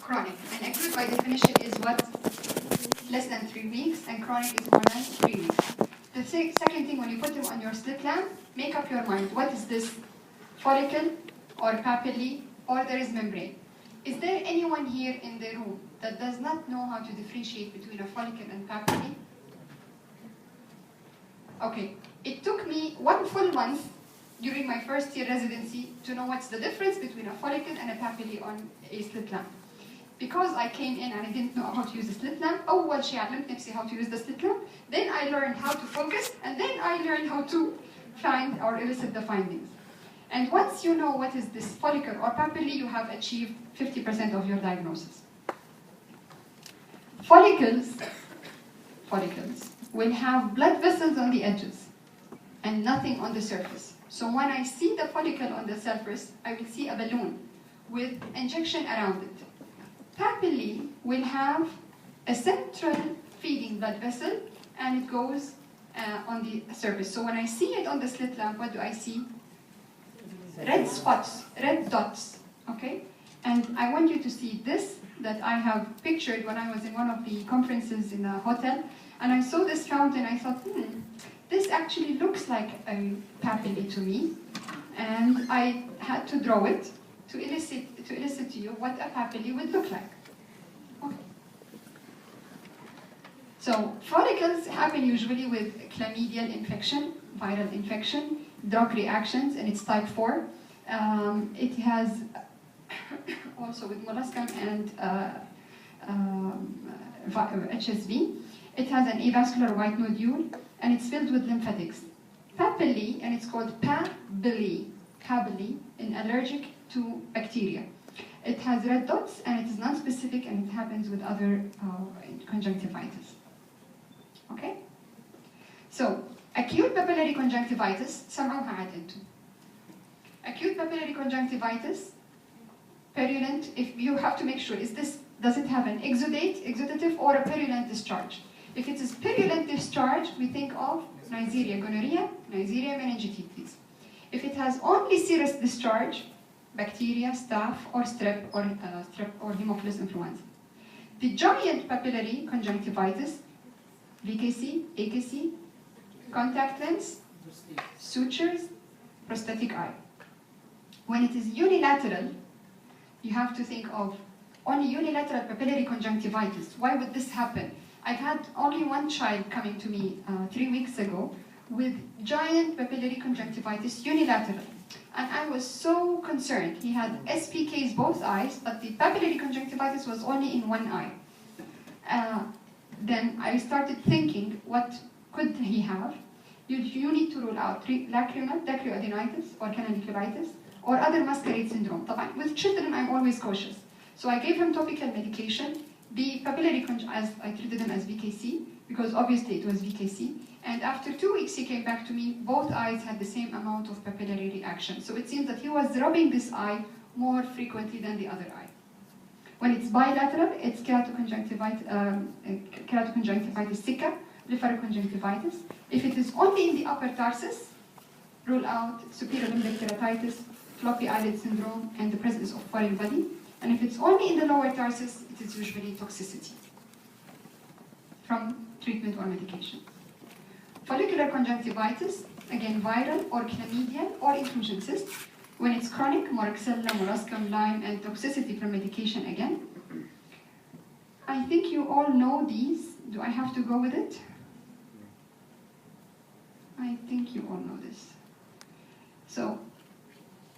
chronic. And acute by definition is what? Less than 3 weeks, and chronic is more than 3 weeks. The second thing, when you put them on your slit lamp, make up your mind. What is this? Follicle or papillae, or there is membrane? Is there anyone here in the room that does not know how to differentiate between a follicle and papillae? Okay, it took me 1 full month during my first year residency to know what's the difference between a follicle and a papillae on a slit lamp. Because I came in and I didn't know how to use a slit lamp, أول شيء علمت نفسي how to use the slit lamp, then I learned how to focus, and then I learned how to find or elicit the findings. And once you know what is this follicle or papillae, you have achieved 50% of your diagnosis. Follicles will have blood vessels on the edges and nothing on the surface. So when I see the follicle on the surface, I will see a balloon with injection around it. Papillae will have a central feeding blood vessel, and it goes on the surface. So when I see it on the slit lamp, what do I see? Red spots, red dots, okay? And I want you to see this that I have pictured when I was in one of the conferences in a hotel, and I saw this fountain. I thought, this actually looks like a papillae to me, and I had to draw it to elicit to you what a papillae would look like. Okay. So follicles happen usually with chlamydial infection, viral infection, drug reactions, and it's type 4. It has also with molluscum and HSV. It has an avascular white nodule, and it's filled with lymphatics. Papillae, and it's called papillae, in allergic to bacteria. It has red dots, and it is non-specific, and it happens with other conjunctivitis. Okay? So, acute papillary conjunctivitis, سمعوها عاد انتم. Acute papillary conjunctivitis, purulent, if you have to make sure, does it have an exudative or a purulent discharge? If it is purulent discharge, we think of Neisseria gonorrhea, Neisseria meningitis. If it has only serous discharge, bacteria, staph, or strep, or Haemophilus influenza. The giant papillary conjunctivitis, VKC, AKC, contact lens, sutures, prosthetic eye. When it is unilateral, you have to think of only unilateral papillary conjunctivitis. Why would this happen? I've had only one child coming to me 3 weeks ago with giant papillary conjunctivitis unilateral. And I was so concerned. He had SPKs both eyes, but the papillary conjunctivitis was only in one eye. Then I started thinking, what could he have? You need to rule out lacrimal dacryoadenitis or canaliculitis or other masquerade syndrome. With children, I'm always cautious. So I gave him topical medication. The papillary as I treated him as VKC, because obviously it was VKC. And after 2 weeks, he came back to me. Both eyes had the same amount of papillary reaction. So it seems that he was rubbing this eye more frequently than the other eye. When it's bilateral, it's keratoconjunctivitis sicca, blepharoconjunctivitis. If it is only in the upper tarsus, rule out superior limbic keratitis, floppy eyelid syndrome, and the presence of foreign body. And if it's only in the lower tarsus, it is usually toxicity from treatment or medication. Follicular conjunctivitis, again viral or chlamydial or inclusion cyst. When it's chronic, Moraxella, molluscum, Lyme, and toxicity from medication again. I think you all know these. Do I have to go with it? I think you all know this. So,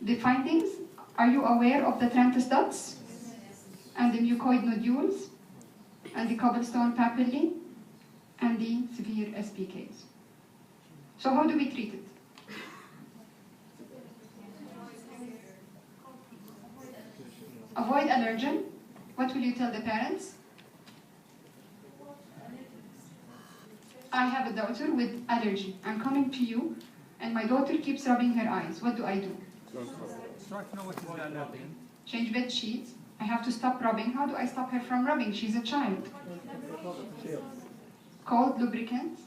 the findings, are you aware of the Trantis dots? And the mucoid nodules? And the cobblestone papillae? And the severe SPKs. So how do we treat it? Avoid allergen. What will you tell the parents? I have a daughter with allergy. I'm coming to you, and my daughter keeps rubbing her eyes. What do I do? Change bed sheets. I have to stop rubbing. How do I stop her from rubbing? She's a child. Cold lubricants.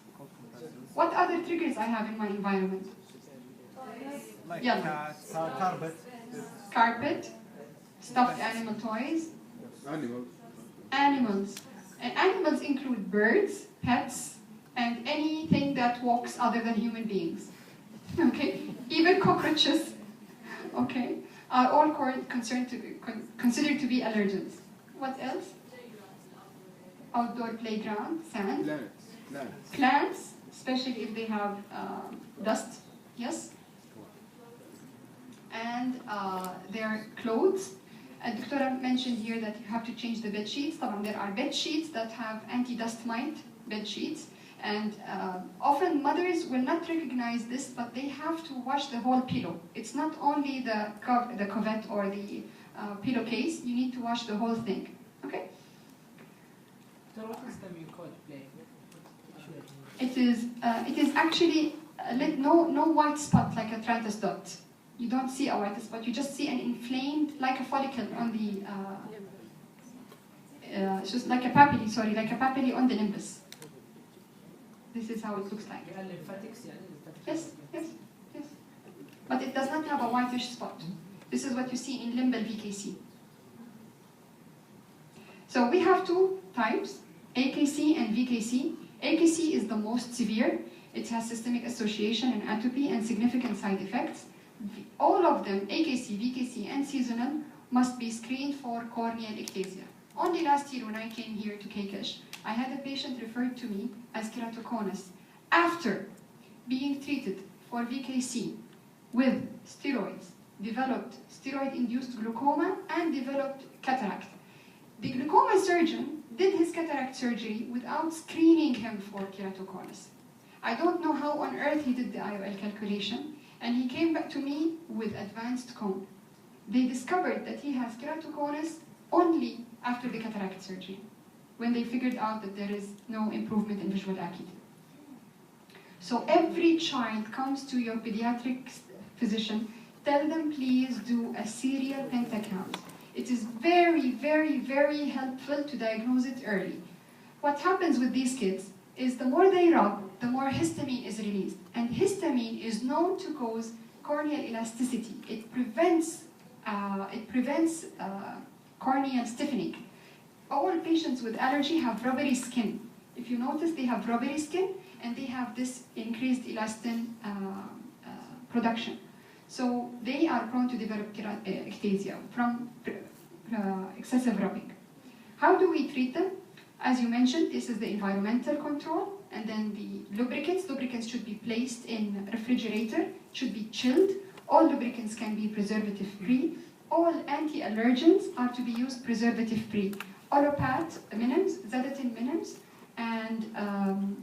What other triggers I have in my environment? Like carpet. Carpet, stuffed animal toys, Animals. Animals. And animals include birds, pets, and anything that walks other than human beings. Okay? Even cockroaches, okay, are all considered to be allergens. What else? Outdoor playground, sand. Plants, especially if they have dust, yes? And their clothes. Dr. mentioned here that you have to change the bed sheets. There are bed sheets that have anti-dust mite bed sheets. And often mothers will not recognize this, but they have to wash the whole pillow. It's not only the covette or the pillowcase. You need to wash the whole thing. Okay? So what is the mucoid play? It is actually no white spot like a tratus dot. You don't see a white spot. You just see an inflamed, like a follicle on the. It's just like a papilla. Sorry, like a papilla on the nimbus. This is how it looks like. Yes, yes, yes. But it does not have a whitish spot. This is what you see in limbal VKC. So we have two types, AKC and VKC. AKC is the most severe. It has systemic association and atopy and significant side effects. All of them, AKC, VKC, and seasonal, must be screened for corneal ectasia. Only last year when I came here to KKH, I had a patient referred to me as keratoconus after being treated for VKC with steroids, developed steroid-induced glaucoma, and developed cataract. The glaucoma surgeon did his cataract surgery without screening him for keratoconus. I don't know how on earth he did the IOL calculation, and he came back to me with advanced cone. They discovered that he has keratoconus only after the cataract surgery, when they figured out that there is no improvement in visual acuity. So every child comes to your pediatric physician, tell them please do a serial pentacount. It is very, very, very helpful to diagnose it early. What happens with these kids is the more they rub, the more histamine is released. And histamine is known to cause corneal elasticity. It prevents corneal stiffening. All patients with allergy have rubbery skin. If you notice, they have rubbery skin and they have this increased elastin production. So they are prone to develop ectasia from excessive rubbing. How do we treat them? As you mentioned, this is the environmental control, and then the lubricants. Lubricants should be placed in refrigerator, should be chilled. All lubricants can be preservative-free. All anti-allergens are to be used preservative-free. Olopat minims, Zadatin minims, and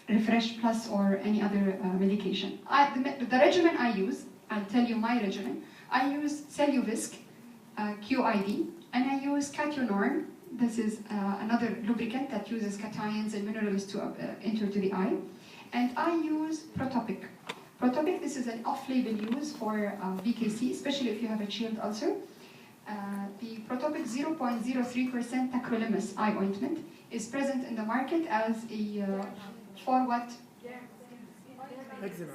Refresh Plus or any other medication. The regimen I use, I'll tell you my regimen. I use Celluvisc, QID, and I use Cationorm. This is another lubricant that uses cations and minerals to enter to the eye. And I use Protopic. Protopic, this is an off-label use for VKC, especially if you have a chilled ulcer. The Protopic 0.03% tacrolimus eye ointment is present in the market as a, for what?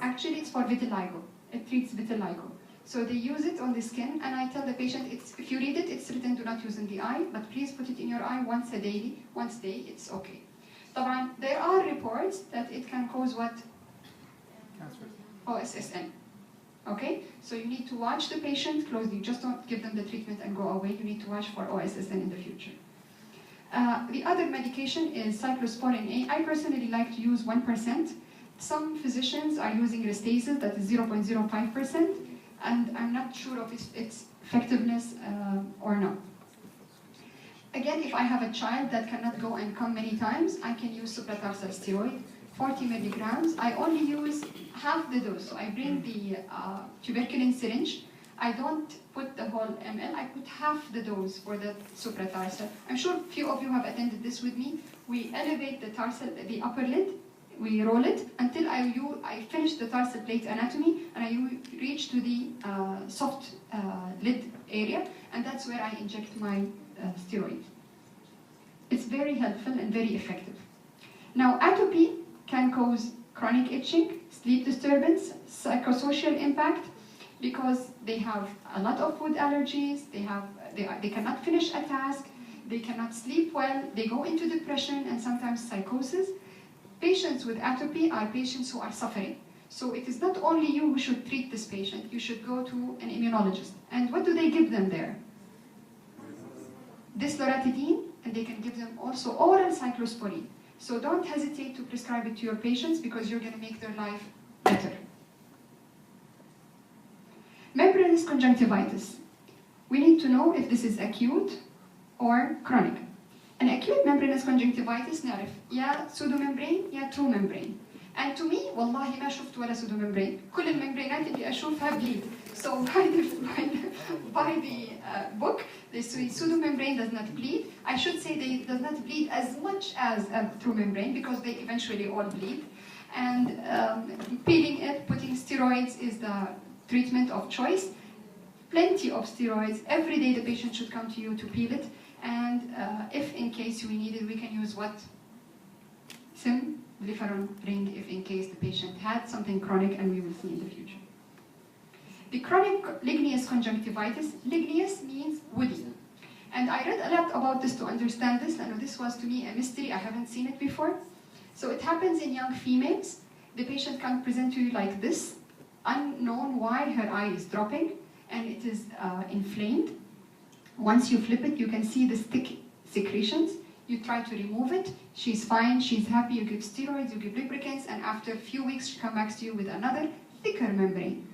Actually, it's for vitiligo. It treats vitiligo. So they use it on the skin, and I tell the patient, if you read it, it's written do not use in the eye, but please put it in your eye once a day, it's okay. There are reports that it can cause what? Cancer. OSSN. Okay? So you need to watch the patient closely. Just don't give them the treatment and go away. You need to watch for OSSN in the future. The other medication is cyclosporin A. I personally like to use 1%. Some physicians are using Restasis, that is 0.05%, and I'm not sure of its effectiveness or not. Again, if I have a child that cannot go and come many times, I can use supratarsal steroid, 40 milligrams. I only use half the dose. So I bring the tuberculin syringe. I don't put the whole ml, I put half the dose for the supratarsal. I'm sure a few of you have attended this with me. We elevate the tarsal, the upper lid, we roll it until I finish the tarsal plate anatomy, and I reach to the soft lid area, and that's where I inject my steroid. It's very helpful and very effective. Now, atopy can cause chronic itching, sleep disturbance, psychosocial impact, because they have a lot of food allergies, they cannot finish a task, they cannot sleep well, they go into depression and sometimes psychosis. Patients with atopy are patients who are suffering. So it is not only you who should treat this patient, you should go to an immunologist. And what do they give them there? This loratadine, and they can give them also oral cyclosporine. So don't hesitate to prescribe it to your patients because you're going to make their life better. Membranous conjunctivitis. We need to know if this is acute or chronic. An acute membranous conjunctivitis نعرف يا pseudomembrane يا true membrane. And to me والله ما شفت ولا pseudomembrane. كل الممبرينات اللي أشوفها bleed. So by the book, the pseudomembrane does not bleed. I should say they does not bleed as much as a true membrane because they eventually all bleed. And peeling it, putting steroids is the treatment of choice. Plenty of steroids. Every day the patient should come to you to peel it. And if in case we need it, we can use what? Symphosphorin ring if in case the patient had something chronic, and we will see in the future. The chronic ligneous conjunctivitis, ligneous means woody. And I read a lot about this to understand this, and this was to me a mystery, I haven't seen it before. So it happens in young females. The patient can present to you like this, unknown why her eye is dropping, and it is inflamed. Once you flip it, you can see the thick secretions. You try to remove it, she's fine, she's happy, you give steroids, you give lubricants, and after a few weeks she comes back to you with another thicker membrane.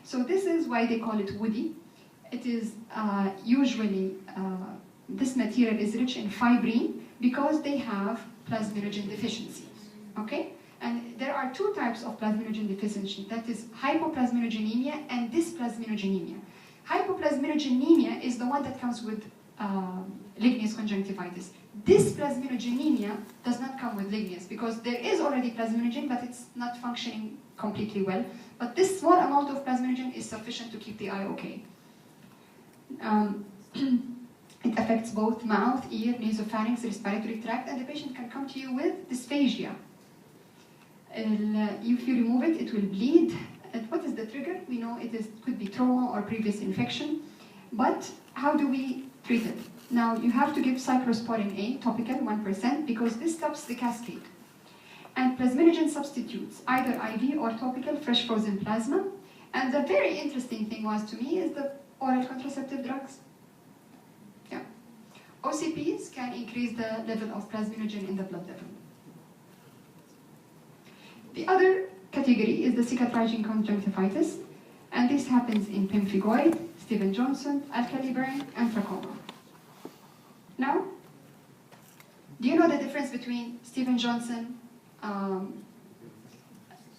So this is why they call it woody. It is usually, this material is rich in fibrin because they have plasminogen deficiency, okay? And there are two types of plasminogen deficiency, that is hypoplasminogenemia and dysplasminogenemia. Hypoplasminogenemia is the one that comes with ligneous conjunctivitis. Dysplasminogenemia does not come with ligneous because there is already plasminogen, but it's not functioning completely well. But this small amount of plasminogen is sufficient to keep the eye okay. It affects both mouth, ear, nasopharynx, respiratory tract, and the patient can come to you with dysphagia. If you remove it, it will bleed. And what is the trigger? We know it could be trauma or previous infection. But how do we treat it? Now, you have to give cyclosporin A, topical, 1%, because this stops the cascade. And plasminogen substitutes, either IV or topical, fresh frozen plasma. And the very interesting thing was to me is the oral contraceptive drugs. Yeah. OCPs can increase the level of plasminogen in the blood level. The other category is the cicatrizing conjunctivitis, and this happens in pemphigoid, Stevens-Johnson, alkali burn, and trachoma. Now, do you know the difference between Stevens-Johnson,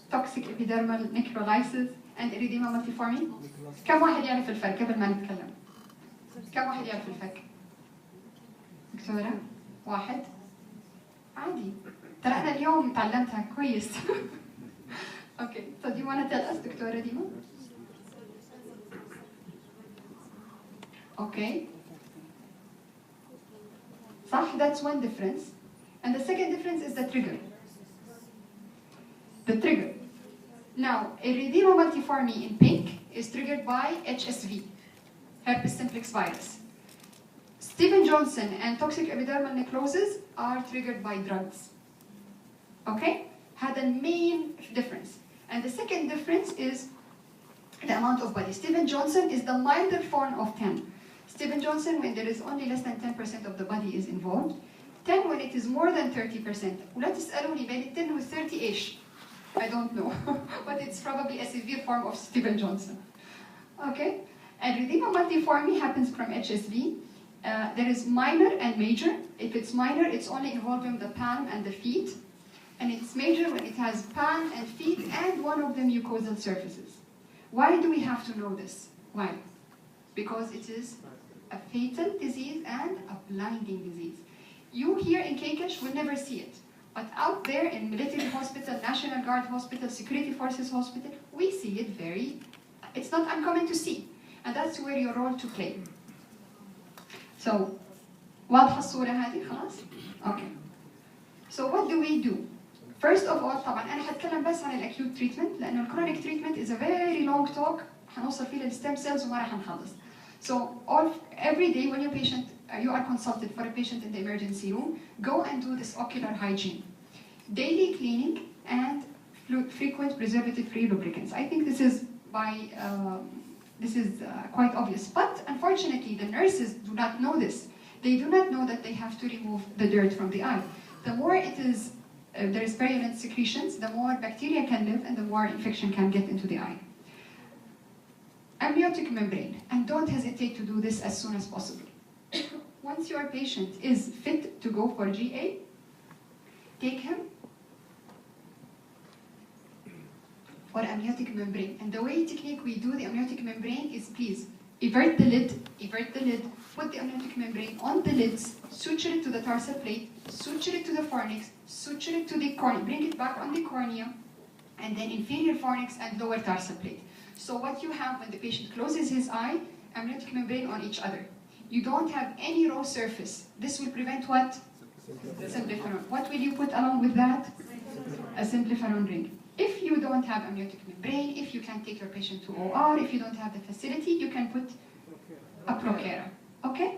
toxic epidermal necrolysis, and erythema multiforme? كم واحد يعرف الفرق قبل ما نتكلم؟ كم واحد يعرف الفرق؟ دكتورة؟ واحد؟ عادي. ترى أنا اليوم تعلمتها كويس. Okay, so do you want to tell us, دكتورة ديما? Okay. صح, that's one difference. And the second difference is the trigger. The trigger. Now, erythema multiforme in pink is triggered by HSV, herpes simplex virus. Stevens-Johnson and toxic epidermal necrosis are triggered by drugs. Okay? Had a main difference. And the second difference is the amount of body. Stevens-Johnson is the milder form of 10. Stevens-Johnson, when there is only less than 10% of the body is involved. 10 when it is more than 30%. ولا تسألوني بين 10 و 30 إيش. I don't know, but it's probably a severe form of Stevens-Johnson. Okay? And erythema multiforme happens from HSV. There is minor and major. If it's minor, it's only involving the palm and the feet. And it's major when it has palm and feet and one of the mucosal surfaces. Why do we have to know this? Why? Because it is a fatal disease and a blinding disease. You here in Kekesh will never see it. But out there in military hospital, National Guard hospital, security forces hospital, we see it it's not uncommon to see. And that's where your role to play. So, واضحة الصورة هذه خلاص? Okay. So what do we do? First of all, طبعا أنا هتكلم بس عن الأكيوت treatment لأنه الchronic treatment is a very long talk هنوصل فيه للstem cells وما راح نخلص. So every day when your patient you are consulted for a patient in the emergency room, go and do this ocular hygiene. Daily cleaning and frequent preservative-free lubricants. I think this is quite obvious, but unfortunately the nurses do not know this. They do not know that they have to remove the dirt from the eye. The more there is virulent secretions, the more bacteria can live and the more infection can get into the eye. Amniotic membrane, and don't hesitate to do this as soon as possible. Once your patient is fit to go for GA, take him for amniotic membrane. And the way technique we do the amniotic membrane is, please invert the lid, put the amniotic membrane on the lids, suture it to the tarsal plate, suture it to the fornix, suture it to the cornea, bring it back on the cornea, and then inferior fornix and lower tarsal plate. So what you have when the patient closes his eye, amniotic membrane on each other. You don't have any raw surface. This will prevent what? Symplepharon. What will you put along with that? A symplepharon ring. If you don't have amniotic membrane, if you can't take your patient to OR, if you don't have the facility, you can put a Procera. Okay?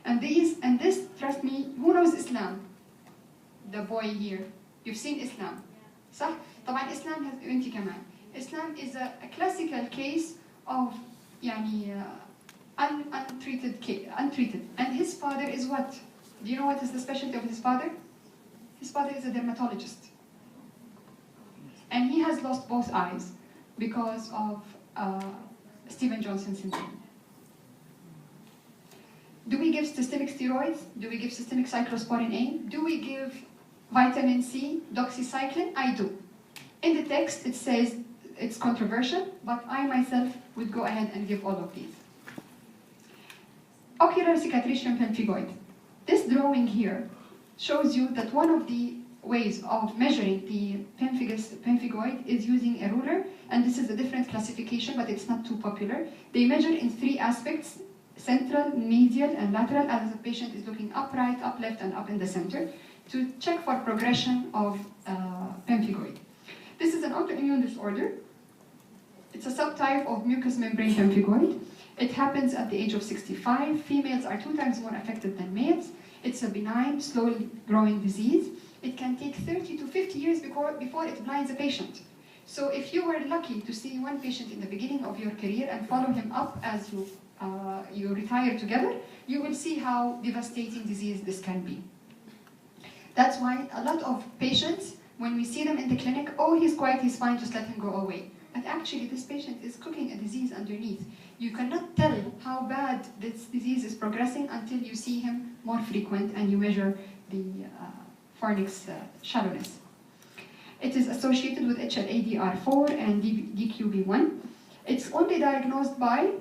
And this, trust me, who knows Islam? The boy here. You've seen Islam. صح؟ طبعا Islam has أنت كمان. Islam is a classical case of untreated. And his father is what? Do you know what is the specialty of his father? His father is a dermatologist. And he has lost both eyes because of Steven Johnson syndrome. Do we give systemic steroids? Do we give systemic cyclosporin A? Do we give vitamin C, doxycycline? I do. In the text, it says it's controversial, but I myself would go ahead and give all of these. Ocular cicatricium pemphigoid. This drawing here shows you that one of the ways of measuring the pemphigoid is using a ruler, and this is a different classification, but it's not too popular. They measure in 3 aspects: central, medial, and lateral, as the patient is looking upright, up left, and up in the center, to check for progression of pemphigoid. This is an autoimmune disorder. It's a subtype of mucous membrane pemphigoid. It happens at the age of 65. Females are 2 times more affected than males. It's a benign, slowly growing disease. It can take 30 to 50 years before it blinds a patient. So if you were lucky to see one patient in the beginning of your career and follow him up as you retire together, you will see how devastating disease this can be. That's why a lot of patients, when we see them in the clinic, oh, he's quiet, he's fine, just let him go away. But actually, this patient is cooking a disease underneath. You cannot tell how bad this disease is progressing until you see him more frequent and you measure the fornix shallowness. It is associated with HLA-DR4 and DQB1. It's only diagnosed by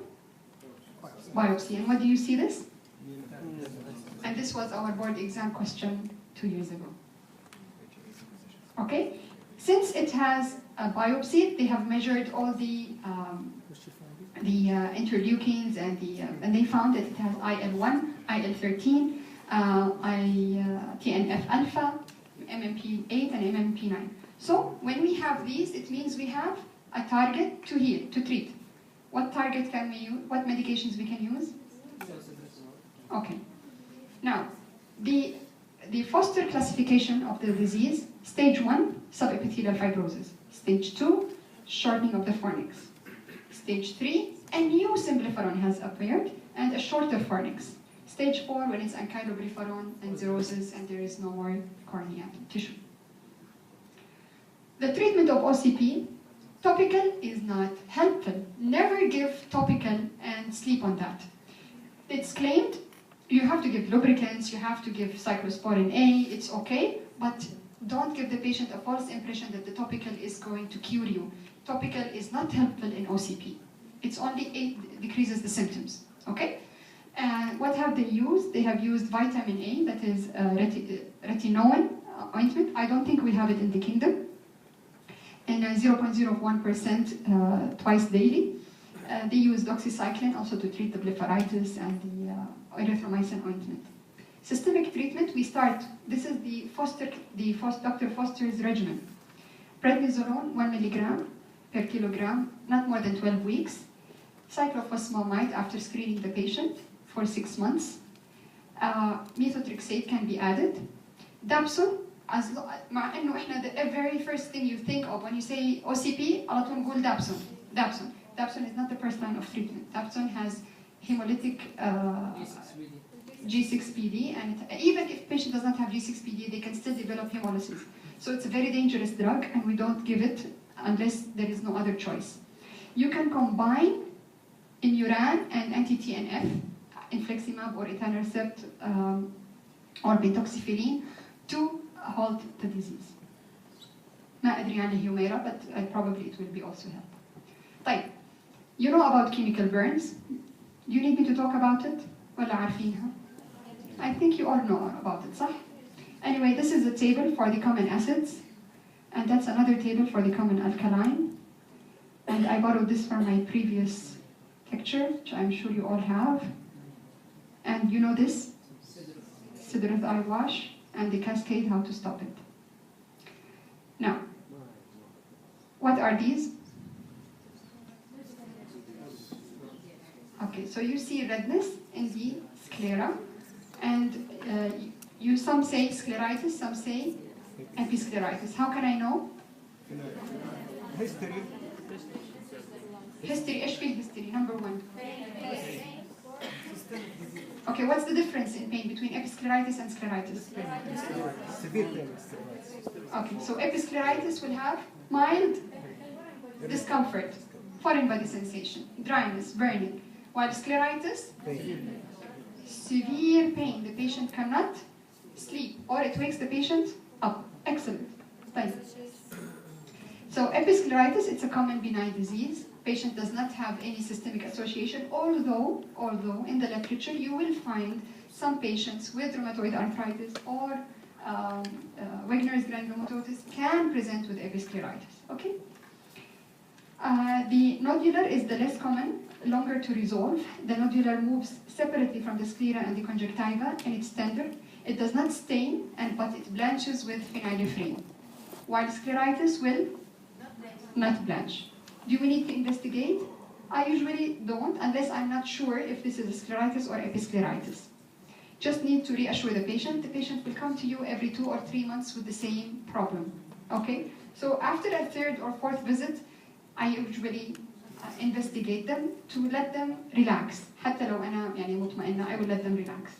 biopsy. And what do you see this? And this was our board exam question 2 years ago. Okay? Since it has a biopsy, they have measured all the interleukins and they found that it has IL-1, IL-13, TNF alpha, MMP8, and MMP9. So when we have these, it means we have a target to heal, to treat. What target can we use? What medications we can use? Okay. Now, the Foster classification of the disease: stage 1, subepithelial fibrosis; stage 2, shortening of the fornix; stage 3, a new symplepharon has appeared and a shorter fornix; stage 4, when it's ankyloblepharon and xerosis and there is no more cornea tissue. The treatment of OCP, topical is not helpful. Never give topical and sleep on that. It's claimed you have to give lubricants, you have to give cyclosporin A, it's okay, but don't give the patient a false impression that the topical is going to cure you. Topical is not helpful in OCP. It's only decreases the symptoms, okay? What have they used? They have used vitamin A, that is retinoin ointment. I don't think we have it in the kingdom. And 0.01% twice daily. They use doxycycline also to treat the blepharitis and the erythromycin ointment. Systemic treatment, we start, this is Dr. Foster's regimen. Prednisolone, 1 milligram per kilogram, not more than 12 weeks. Cyclophosphamide after screening the patient for 6 months. methotrexate can be added. Dapsone, مع إنه إحنا the very first thing you think of when you say OCP على طول نقول Dapsone. Dapsone is not the first line of treatment. Dapsone has hemolytic G6PD, and even if patient does not have G6PD, they can still develop hemolysis. So it's a very dangerous drug, and we don't give it unless there is no other choice. You can combine Imuran and anti-TNF, infliximab or etanercept or betoxifilline to halt the disease. ما أدري عن الهيوميرا, but probably it will be also help. طيب, you know about chemical burns. Do you need me to talk about it? ولا عارفينها? I think you all know about it, صح? Anyway, this is a table for the common acids, and that's another table for the common alkaline. And I borrowed this from my previous lecture, which I'm sure you all have. And you know this? Sidrat eye wash and the cascade, how to stop it. Now, what are these? Okay, so you see redness in the sclera, and some say scleritis, some say episcleritis. How can I know? History. History, ايش فيه history? Number one. Okay, what's the difference in pain between episcleritis and scleritis? Severe pain. Okay, so episcleritis will have mild discomfort, foreign body sensation, dryness, burning, while scleritis, severe pain. The patient cannot sleep, or it wakes the patient up. Excellent. Fine. So episcleritis, it's a common benign disease. Patient does not have any systemic association, although in the literature you will find some patients with rheumatoid arthritis or Wegener's granulomatosis can present with episcleritis. Okay. The nodular is the less common, longer to resolve. The nodular moves separately from the sclera and the conjunctiva, and it's tender. It does not stain, but it blanches with phenylephrine, while scleritis will not blanch. Do we need to investigate? I usually don't, unless I'm not sure if this is a scleritis or episcleritis. Just need to reassure the patient. The patient will come to you every 2 or 3 months with the same problem. Okay? So after a 3rd or 4th visit, I usually investigate them to let them relax. حتى لو أنا يعني مطمئنة, I will let them relax.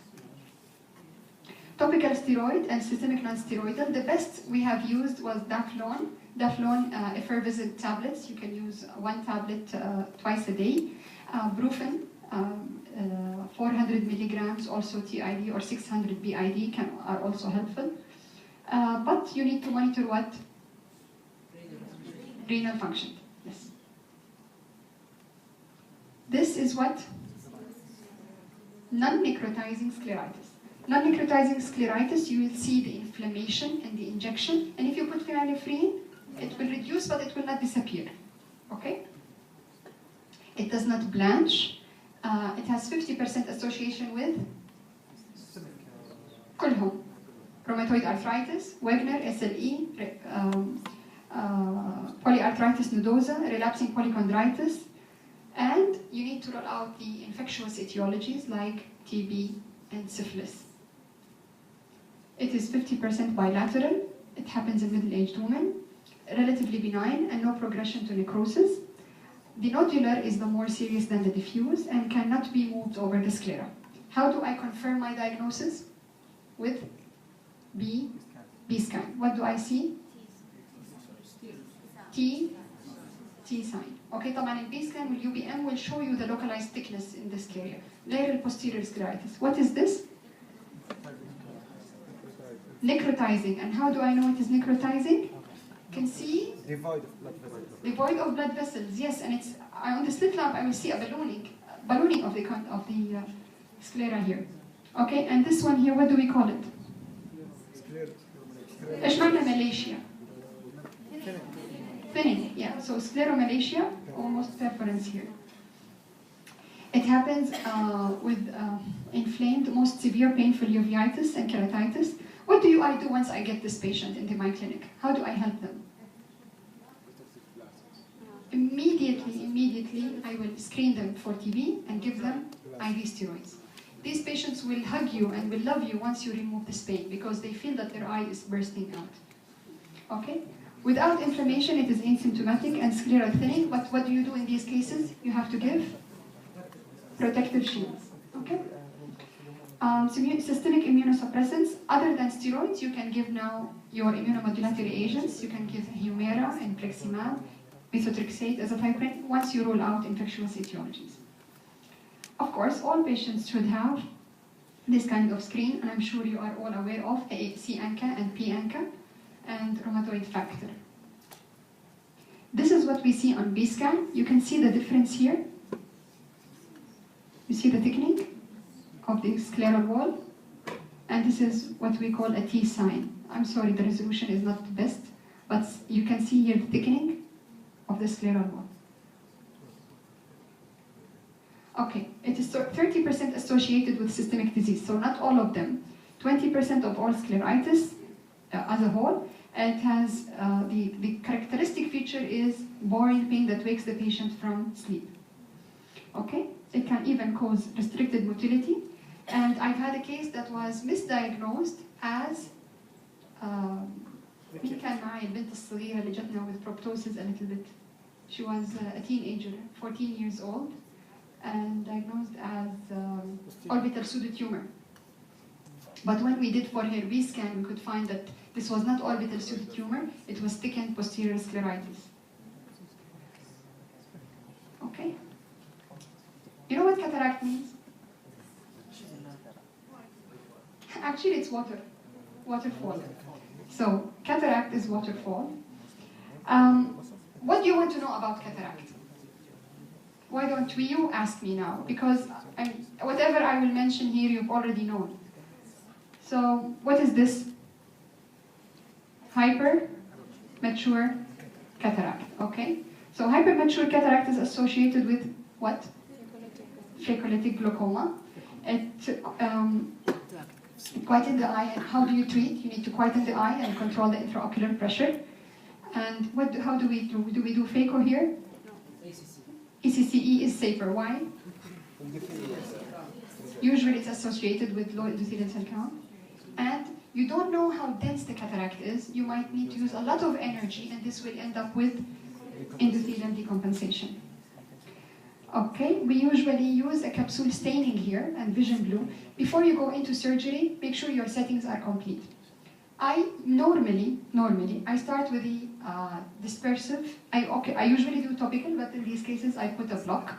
Topical steroid and systemic non-steroidal. The best we have used was Daflon. Daflon effervescent tablets. You can use 1 tablet twice a day. Brufen, 400 milligrams, also TID, or 600 BID are also helpful. But you need to monitor what? Renal function. Yes. This is what? Non-necrotizing scleritis. Non-necrotizing scleritis, you will see the inflammation and the injection, and if you put phenylephrine, it will reduce, but it will not disappear. Okay? It does not blanch. It has 50% association with كلهم. Rheumatoid arthritis, Wegener, SLE, polyarthritis nodosa, relapsing polychondritis, and you need to rule out the infectious etiologies like TB and syphilis. It is 50% bilateral. It happens in middle-aged women, relatively benign and no progression to necrosis. The nodular is the more serious than the diffuse and cannot be moved over the sclera. How do I confirm my diagnosis? With B scan. What do I see? T sign. Okay, طبعا ال B scan with UBM will show you the localized thickness in this area. Lateral posterior scleritis. What is this? Necrotizing. And how do I know it is necrotizing? Can see Devoid of blood vessels. devoid of blood vessels. Yes, and it's on the slit lamp. I will see a ballooning of the sclera here. Okay, and this one here, what do we call it? إيش معنى Malaysia? Thinning. Yeah. So scleromalacia, almost perforance here. It happens with inflamed, most severe painful uveitis and keratitis. What do I do once I get this patient into my clinic? How do I help them? Immediately, I will screen them for TB and give them IV steroids. these patients will hug you and will love you once you remove this pain because they feel that their eye is bursting out. Okay? Without inflammation, it is asymptomatic and scleral thinning, but what do you do in these cases? You have to give protective shields. Okay? Systemic immunosuppressants, other than steroids, you can give now your immunomodulatory agents. You can give Humira and Infliximab, methotrexate, azathioprine, once you rule out infectious etiologies. Of course, all patients should have this kind of screen, and I'm sure you are all aware of C-ANCA and P-ANCA and rheumatoid factor. This is what we see on B-scan. You can see the difference here. You see the thickening of the scleral wall, and this is what we call a T sign. I'm sorry, the resolution is not the best, but you can see here the thickening of the scleral wall. Okay, it is 30% associated with systemic disease, so not all of them. 20% of all scleritis as a whole. It has the characteristic feature is boring pain that wakes the patient from sleep. Okay, it can even cause restricted motility. And I've had a case that was misdiagnosed as مين كان معي البنت الصغيرة اللي جتنا with proptosis a little bit. She was a teenager, 14 years old, and diagnosed as orbital pseudotumor. But when we did for her B-scan, we could find that this was not orbital pseudotumor, it was thickened posterior scleritis. Okay? You know what cataract means? Actually, it's waterfall. So, cataract is waterfall. What do you want to know about cataract? Why don't you ask me now? Because whatever I will mention here, you've already known. So, what is this? Hypermature cataract, okay? So, hypermature cataract is associated with what? Phacolytic glaucoma. It quieten the eye, and how do you treat? You need to quieten the eye and control the intraocular pressure. And how do we do? Do we do phaco here? ECCE is safer. Why? Usually it's associated with low endothelial cell count. And you don't know how dense the cataract is. You might need to use a lot of energy, and this will end up with endothelial decompensation. Okay, we usually use a capsule staining here and vision blue. Before you go into surgery, make sure your settings are complete. I normally I start with the dispersive. I usually do topical, but in these cases I put a block.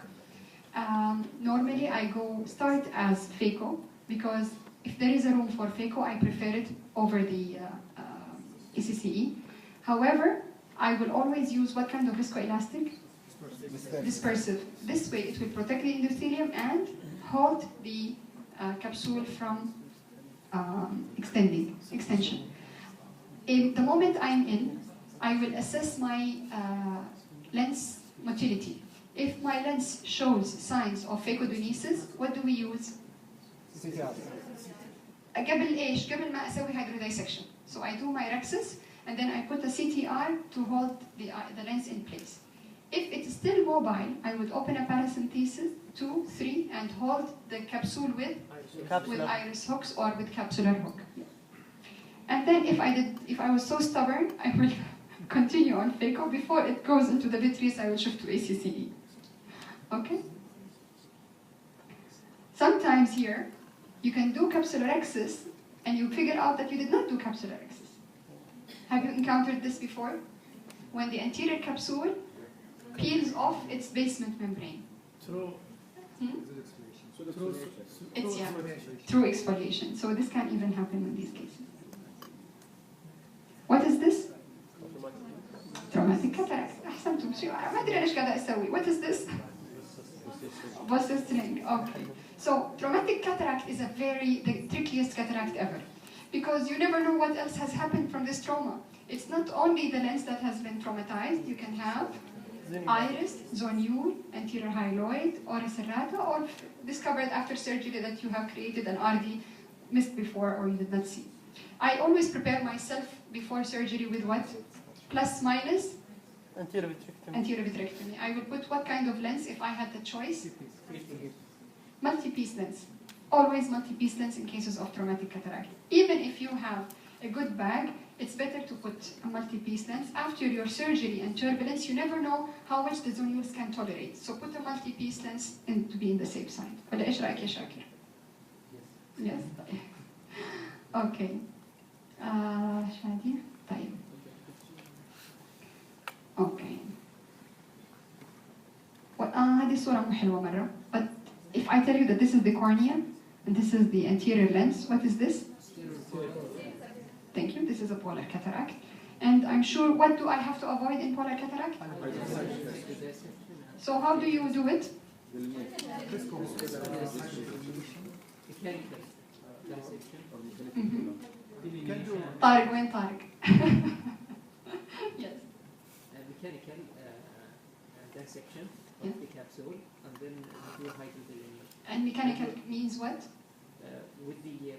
Normally I start as phaco, because if there is a room for phaco, I prefer it over the ECCE. However, I will always use what kind of viscoelastic? Dispersive. This way it will protect the endothelium and hold the capsule from extension. In the moment I'm in, I will assess my lens motility. If my lens shows signs of phacodonesis, what do we use? قبل ما أسوي hydrodissection. So I do my rhexis, and then I put a CTR to hold the lens in place. If it is still mobile, I would open a paracentesis 2, 3, and hold the capsule with iris hooks or with capsular hook. And then if I was so stubborn, I will continue on phaco. Before it goes into the vitreous, I will shift to ACCE. Okay? Sometimes here, you can do capsular rhexis, and you figure out that you did not do capsular rhexis. Have you encountered this before? When the anterior capsule peels off its basement membrane. Through exfoliation. So this can even happen in these cases. What is this? Traumatic cataract. أحسنتم. ما أدري إيش قاعدة أسوي. What is this? String. Okay. So traumatic cataract is the trickiest cataract ever, because you never know what else has happened from this trauma. It's not only the lens that has been traumatized. You can have iris, zonule, anterior hyaloid, oris serrata, or discovered after surgery that you have created an RD missed before or you did not see. I always prepare myself before surgery with what? Plus minus? Anterior vitrectomy. I will put what kind of lens if I had the choice? Multi-piece lens. Always multi-piece lens in cases of traumatic cataract. Even if you have a good bag, it's better to put a multi-piece lens. After your surgery and turbulence, you never know how much the zonules can tolerate. So put a multi-piece lens in to be in the safe side. ولا إيش رأيك يا شاكر؟ Yes. Okay. شادي. طيب. Okay. هذه الصورة مو حلوة مرة. But if I tell you that this is the cornea and this is the anterior lens, what is this? Thank you. This is a polar cataract. And I'm sure, what do I have to avoid in polar cataract? So how do you do it? طارق وين طارق؟ Yes. Mechanical dissection of the capsule and then do hydrodelineation. And mechanical means what? With the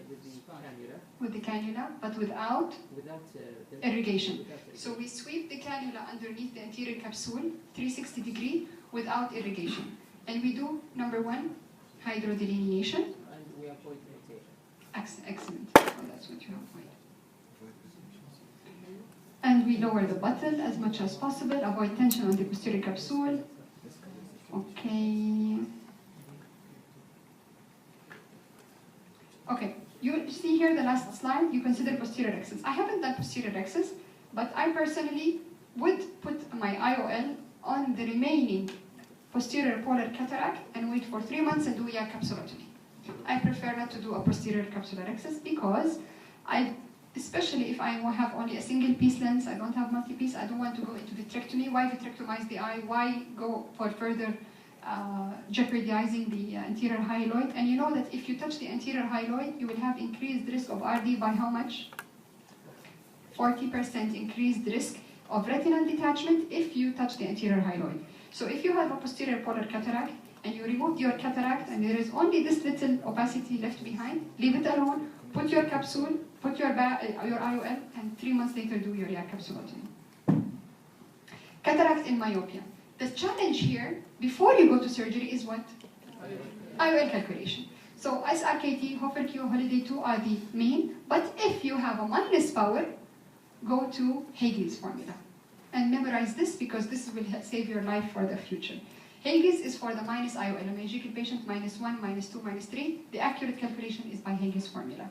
cannula. With the cannula, but without the irrigation. So we sweep the cannula underneath the anterior capsule, 360 degree, without irrigation. And we do, number 1, hydrodelineation. And we avoid rotation. Excellent. So that's what you avoid. And we lower the button as much as possible, avoid tension on the posterior capsule. Okay. Okay, you see here the last slide, you consider posterior rexus. I haven't done posterior rexus, but I personally would put my IOL on the remaining posterior polar cataract and wait for 3 months and do a capsulotomy. I prefer not to do a posterior capsular rexus because especially if I have only a single piece lens, I don't have multi-piece, I don't want to go into vitrectomy. Why vitrectomize the eye? Why go for further jeopardizing the anterior hyaloid? And you know that if you touch the anterior hyaloid, you will have increased risk of RD by how much? 40% increased risk of retinal detachment if you touch the anterior hyaloid. So if you have a posterior polar cataract and you removed your cataract and there is only this little opacity left behind, leave it alone, put your capsule, put your IOL, and 3 months later do your capsulotomy. Cataract in myopia. The challenge here, before you go to surgery, is what? IOL calculation. So SRKT, Hofer Q, Holiday 2 are the main, but if you have a minus power, go to Haig's formula. And memorize this because this will save your life for the future. Haig's is for the minus IOL. A magical patient, -1, -2, -3. The accurate calculation is by Haig's formula.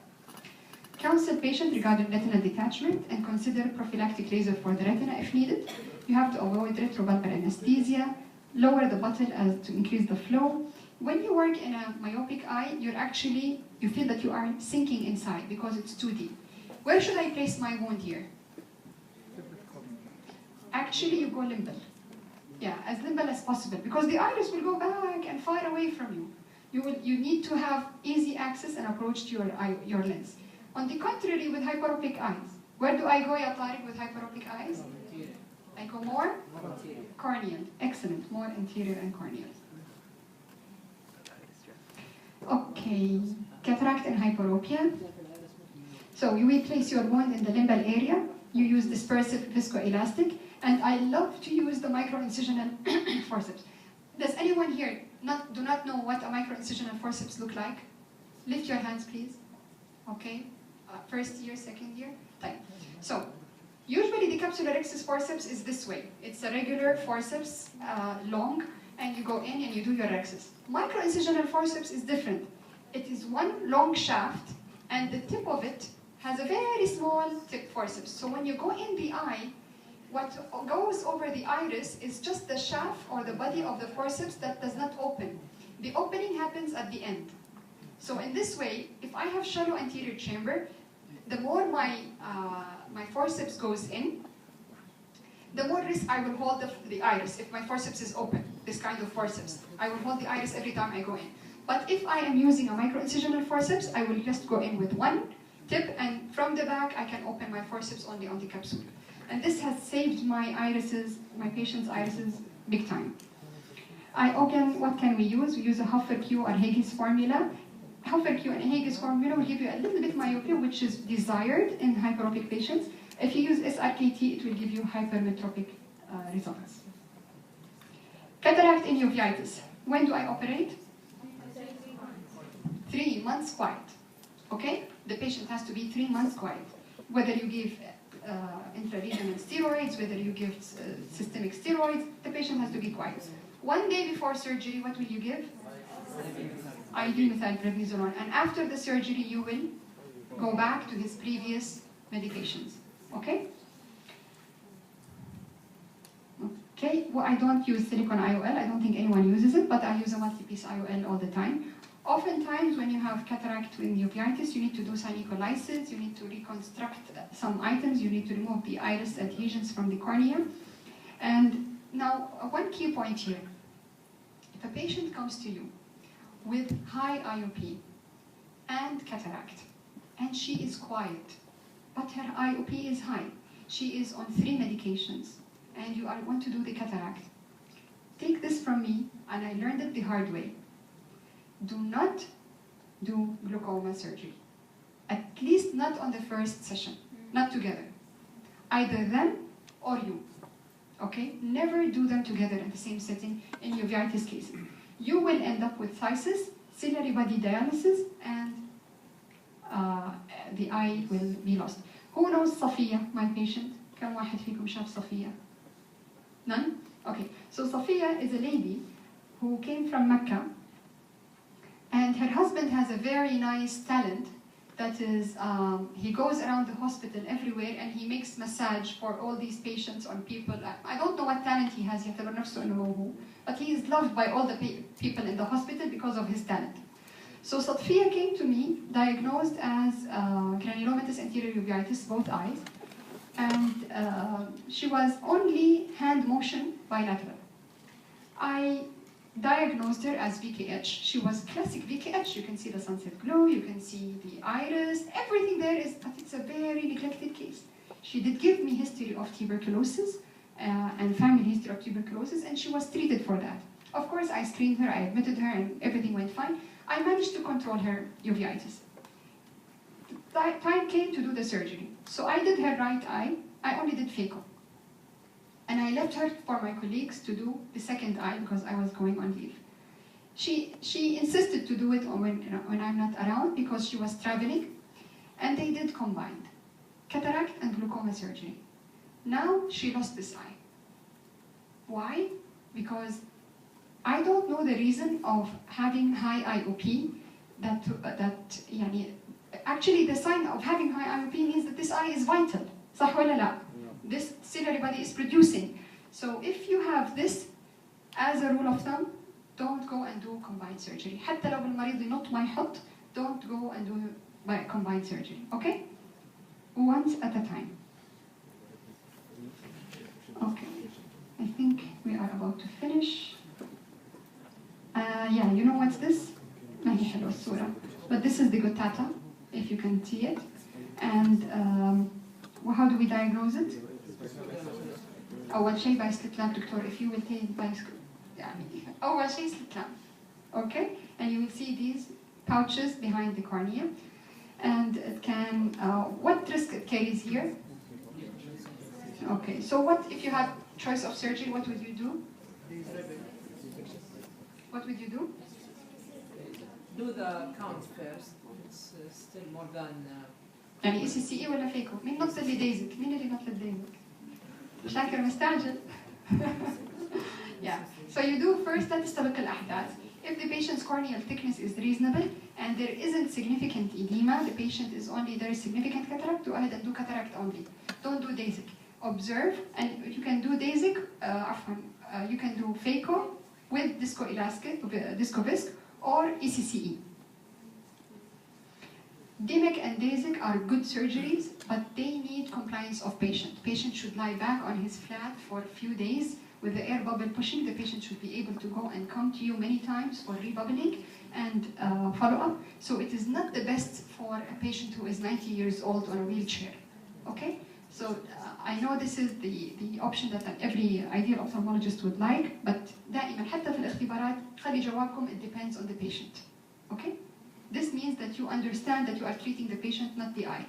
Counsel patient regarding retinal detachment and consider prophylactic laser for the retina if needed. You have to avoid retrobulbar anesthesia, lower the button to increase the flow. When you work in a myopic eye, you feel that you are sinking inside because it's too deep. Where should I place my wound here? Actually, you go limbal. Yeah, as limbal as possible because the iris will go back and far away from you. You need to have easy access and approach to your lens. On the contrary, with hyperopic eyes, where do I go, ya Tariq, with hyperopic eyes? I go more corneal. Excellent, more anterior and corneal. Okay, cataract and hyperopia. So you will place your wound in the limbal area. You use dispersive viscoelastic, and I love to use the micro-incisional forceps. Does anyone here do not know what a micro-incisional forceps look like? Lift your hands, please. Okay. First year, second year. Type. So, usually the capsular rexus forceps is this way. It's a regular forceps, long, and you go in and you do your rexus. Micro-incisional forceps is different. It is one long shaft, and the tip of it has a very small tip forceps. So when you go in the eye, what goes over the iris is just the shaft or the body of the forceps that does not open. The opening happens at the end. So in this way, if I have shallow anterior chamber, the more my forceps goes in, the more risk I will hold the iris. If my forceps is open, this kind of forceps, I will hold the iris every time I go in. But if I am using a micro-incisional forceps, I will just go in with one tip, and from the back, I can open my forceps only on the capsule. And this has saved my irises, my patients' irises, big time. What can we use? We use a Hofer Q or Haig's formula. Hofer Q and Haig's formula will give you a little bit myopia, which is desired in hyperopic patients. If you use SRKT, it will give you hypermetropic results. Cataract in uveitis. When do I operate? 3 months quiet. Okay? The patient has to be 3 months quiet. Whether you give intraregional steroids, whether you give systemic steroids, the patient has to be quiet. 1 day before surgery, what will you give? IV methylprednisolone. And after the surgery, you will go back to his previous medications. Okay? Okay, well, I don't use silicone IOL. I don't think anyone uses it, but I use a multi-piece IOL all the time. Oftentimes, when you have cataract with uveitis, you need to do synecholysis, you need to reconstruct some items, you need to remove the iris adhesions from the cornea. And now, one key point here. If a patient comes to you with high IOP and cataract, and she is quiet, but her IOP is high, she is on 3 medications, and you want to do the cataract, take this from me, and I learned it the hard way. Do not do glaucoma surgery. At least not on the first session, not together. Either them or you. Okay? Never do them together in the same setting in uveitis cases. You will end up with phthisis, ciliary body dialysis, and the eye will be lost. Who knows Safiya, my patient? كم واحد فيكم شاف Safiya? None? Okay. So Safiya is a lady who came from Mecca, and her husband has a very nice talent. That is, he goes around the hospital everywhere and he makes massage for all these patients on people. I don't know what talent he has, يعتبر نفسه إنه موهوب, but he is loved by all the people in the hospital because of his talent. So Safiya came to me diagnosed as granulomatous anterior uveitis, both eyes, and she was only hand motion bilateral. I diagnosed her as VKH. She was classic VKH. You can see the sunset glow, you can see the iris, everything there is, but it's a very neglected case. She did give me history of tuberculosis and family history of tuberculosis, and she was treated for that. Of course, I screened her, I admitted her, and everything went fine. I managed to control her uveitis. Time came to do the surgery. So I did her right eye. I only did phaco. And I left her for my colleagues to do the second eye because I was going on leave. She insisted to do it when I'm not around because she was traveling, and they did combined cataract and glaucoma surgery. Now she lost this eye. Why? Because I don't know the reason of having high IOP. Actually, the sign of having high IOP means that this eye is vital. صح ولا لا? This ciliary body is producing. So if you have this, as a rule of thumb, don't go and do combined surgery. حتى لو المريض ينط ما يحط, don't go and do combined surgery. Okay? Once at a time. Okay. I think we are about to finish. Yeah, you know what's this? ما هي حلوة الصورة. But this is the guttata, if you can see it. And how do we diagnose it? أول شيء by slit lamp, doctor. If you will take by أول شيء slit lamp. Okay? And you will see these pouches behind the cornea. And it can, what risk it carries here? Okay, so what if you had choice of surgery, what would you do? What would you do? Do the count first. It's still more than. يعني ECCE ولا فيكو؟ مين نط اللي دايزك؟ مين اللي نط للدايزك؟ شاكر مستعجل. Yeah. So you do first لا تستبق الأحداث. If the patient's corneal thickness is reasonable and there isn't significant edema, the patient is only there is significant cataract, go ahead and do cataract only. Don't do DASIK. Observe, and you can do DASIK. You can do phaco with discovisc or ECCE. DMEC and DASIK are good surgeries, but they need compliance of patient. Patient should lie back on his flat for a few days with the air bubble pushing. The patient should be able to go and come to you many times for rebubbling and follow up. So it is not the best for a patient who is 90 years old on a wheelchair. Okay? So I know this is the option that every ideal ophthalmologist would like, but دائما حتى في الاختبارات خلي جوابكم it depends on the patient. Okay? This means that you understand that you are treating the patient, not the eye.